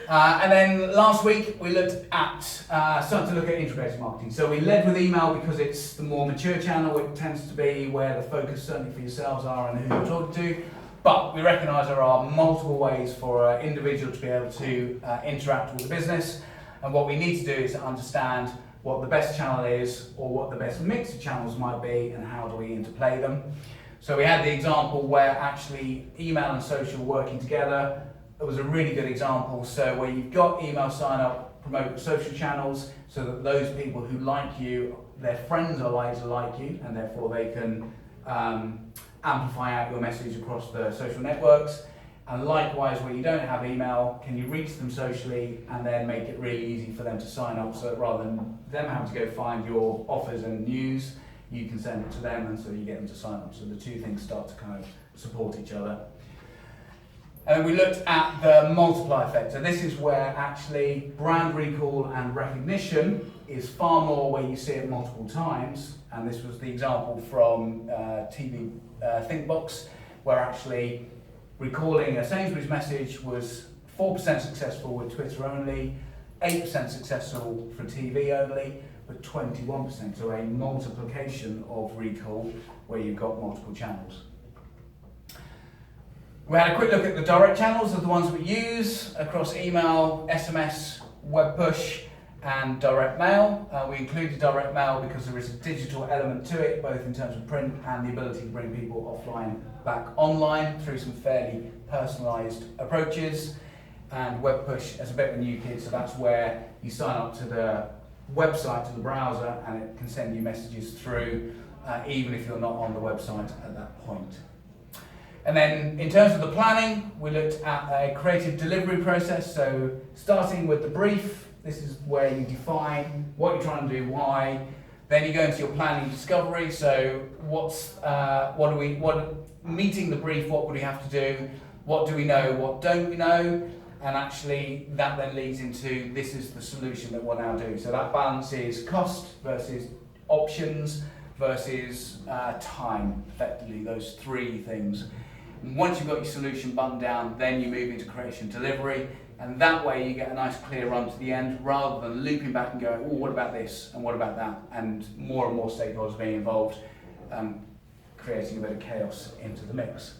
And then last week we looked at, started to look at integrated marketing. So we led with email because it's the more mature channel. It tends to be where the focus certainly for yourselves are and who you're talking to. But we recognise there are multiple ways for an individual to be able to interact with the business. And what we need to do is to understand what the best channel is, or what the best mix of channels might be, and how do we interplay them. So we had the example where actually email and social working together. It was a really good example. So where you've got email sign up, promote social channels, so that those people who like you, their friends are likely to like you, and therefore they can amplify out your message across the social networks. And likewise, where you don't have email, can you reach them socially and then make it really easy for them to sign up, so that rather than them having to go find your offers and news, you can send it to them, and so you get them to sign up. So the two things start to kind of support each other. And we looked at the multiply effect. So this is where actually brand recall and recognition is far more where you see it multiple times. And this was the example from TV Thinkbox, where actually recalling a Sainsbury's message was 4% successful with Twitter only, 8% successful for TV only, but 21%, so a multiplication of recall where you've got multiple channels. We had a quick look at the direct channels of the ones we use across email, SMS, web push, and direct mail. We included direct mail because there is a digital element to it, both in terms of print and the ability to bring people offline back online through some fairly personalised approaches. And web push as a bit of a new kid, so that's where you sign up to the website, to the browser, and it can send you messages through, even if you're not on the website at that point. And then in terms of the planning, we looked at a creative delivery process. So starting with the brief, this is where you define what you're trying to do, why. Then you go into your planning discovery. So meeting the brief, what would we have to do? What do we know? What don't we know? And actually that then leads into, this is the solution that we'll now do. So that balance is cost versus options versus time, effectively, those three things. And once you've got your solution buttoned down, then you move into creation delivery, and that way you get a nice clear run to the end, rather than looping back and going, oh, what about this, and what about that, and more stakeholders being involved, creating a bit of chaos into the mix.